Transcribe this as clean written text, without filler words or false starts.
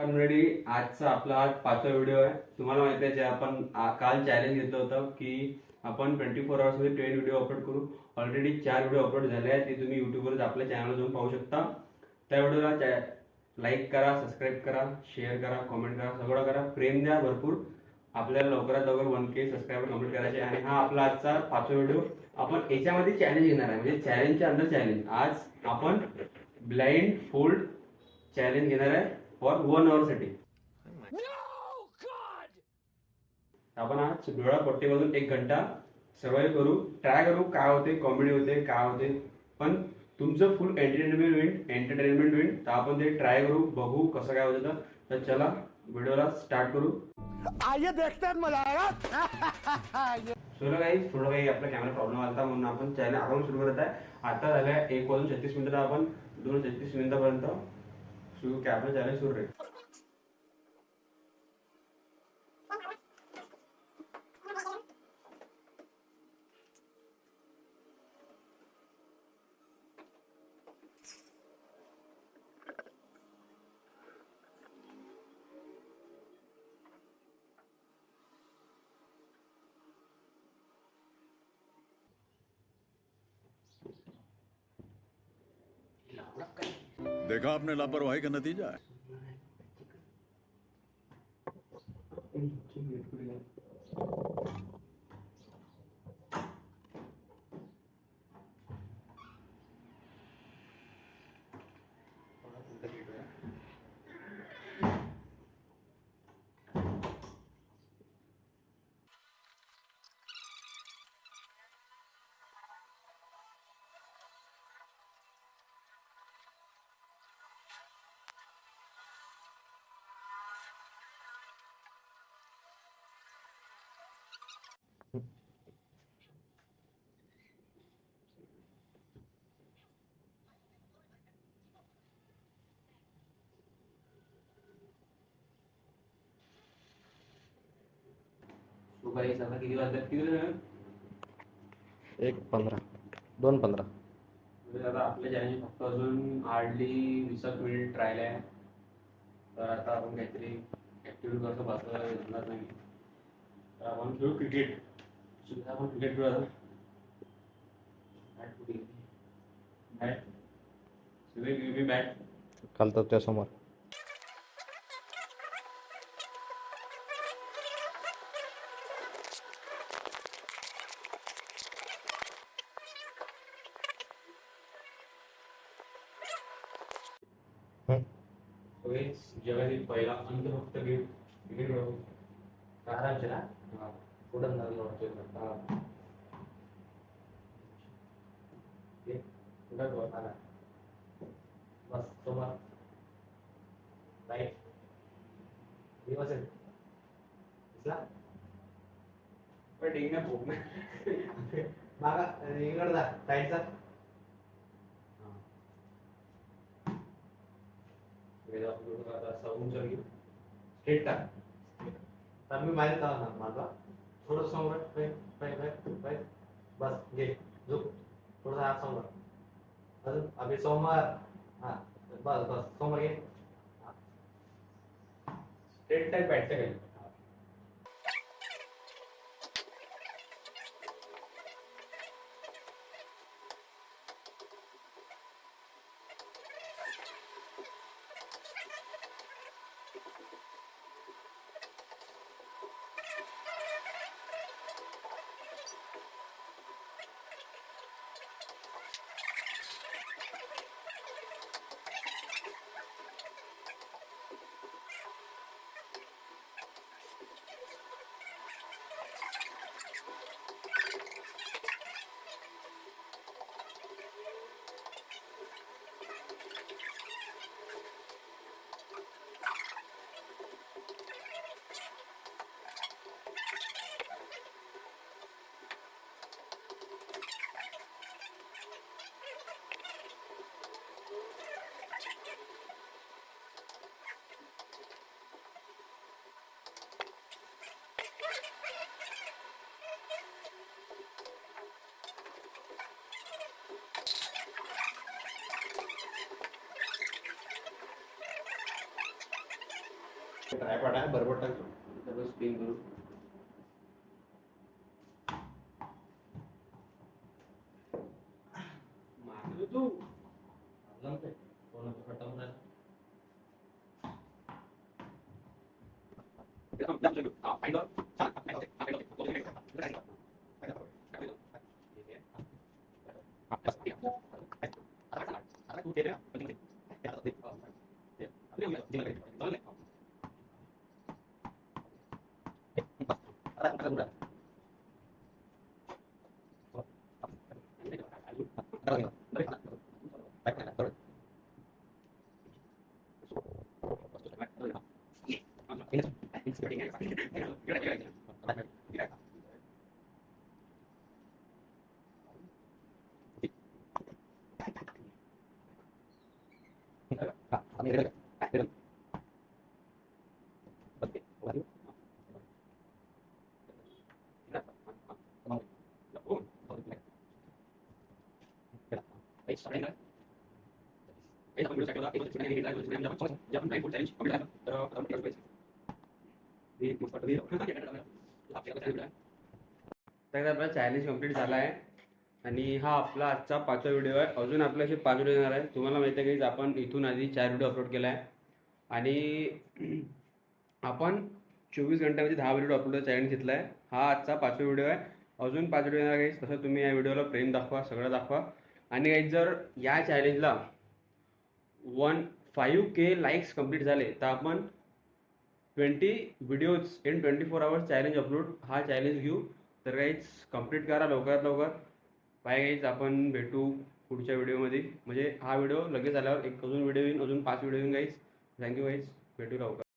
Already आजचा आपला हा 5वा व्हिडिओ आहे. तुम्हाला माहिती आहे जे आपण काल चॅलेंज घेतलं होतं की आपण 24 आवर्समध्ये 10 व्हिडिओ अपलोड करू. ऑलरेडी 4 व्हिडिओ अपलोड झाले आहेत. ते तुम्ही युट्यूबवर आपल्या चॅनलवर जाऊन पाहू शकता. त्या व्हिडिओला लाईक करा, सबस्क्राईब करा, शेअर करा, कमेंट करा, सगळं करा, प्रेम द्या भरपूर. आपल्याला लवकरात लवकर 1K सबस्क्रायबर कंप्लीट करायचे. आणि हा आपला आजचा 5वा व्हिडिओ. आपण याच्यामध्ये चॅलेंज घेणार आहे, म्हणजे चॅलेंजच्या अंदर चॅलेंज. आज आपण ब्लाइंड फोल्ड चॅलेंज घेणार आहे फॉर 1 आवर साठी. आपण आज डोळा पट्टीमधून 1 घंटा सर्वाइव्ह करू, ट्राय करू. काय होते, कॉमेडी होते, काय होते, पण तुमचं फुल एंटरटेनमेंट होईल. तर आपण ते ट्राय करू, बघू कसं काय होतं. तर चला व्हिडिओला स्टार्ट करू. आइए देखते हैं, मजा आएगा. सोलो गाईज, थोडं काही आपला कॅमेरा प्रॉब्लेम आला म्हणून आपण चॅनल अकाउंट सुरू करत आहे. आता झालं 1:36 आपण 2:36 मिनिटापर्यंत आपलं चॅनल सुरू राहील. देखा आपने लापरवाही का नतीजा है. तो गाईज आता किती वाजतात, किती झालं? 1:15 2:15. म्हणजे आता आपल्या चॅनलची फक्त अजून हार्डली 20 मिनिट राहिले आहे. तर आता आपण काहीतरी ऍक्टिव्हिटी करतो, बसला जमणार नाही. तर आपण खेळू क्रिकेट. आपण क्रिकेट खेळू आता. बॅट कुठे गेली? बॅट सगळे घेऊ बॅट. काल तर त्यासमोर जगातील पहिला अंधभक्त गेम क्रिकेट खेळू. आरामचे ना कुठं नव्हतोय बस समोर राईट दिवस आहे दिसला पण ठीक नाही, भूक नाही. मागा इकडे जा साईडचा स्ट्रेट टाक. तर मी माहिती ना माझा थोडं समोर बस घे झोप थोडंसं हात समोर अजून अभि सोमवार हा बस बस समोर घे स्ट्रेट टाक बॅटच्या खाली. ट्रायपॉड आहे बरोबर टाकतो. सर्व स्पिन करू. मारलो तू. जमतंय. कोणाचं खतम नाही. तर आपला चॅलेंज कंप्लीट झाला आहे आणि हा आपला आजचा 5वा व्हिडिओ आहे. अजून आपले असे 5 व्हिडिओ येणार आहे. तुम्हाला माहिती आहे की आपण इथून आधी 4 व्हिडिओ अपलोड केला आहे आणि आपण 24 घंट्यामध्ये 10 व्हिडिओ अपलोड चॅलेंज घेतला आहे. हा आजचा 5वा व्हिडिओ आहे. अजून 5 व्हिडिओ येणार आहे. तसं तुम्ही या व्हिडिओला प्रेम दाखवा, सगळं दाखवा. आणि काही जर या चॅलेंजला 5K लाईक्स कंप्लीट झाले तर आपण 20 videos in 24 hours challenge upload हा चॅलेंज घेऊ. तर काहीच कंप्लीट करा लवकरात लवकर. बाय गाईज, आपण भेटू पुढच्या व्हिडिओमध्ये. म्हणजे हा व्हिडिओ लगेच आल्यावर एक अजून व्हिडिओ येईन, अजून 5 व्हिडिओ येईन गाईज. थँक्यू गाईज, भेटू लवकर.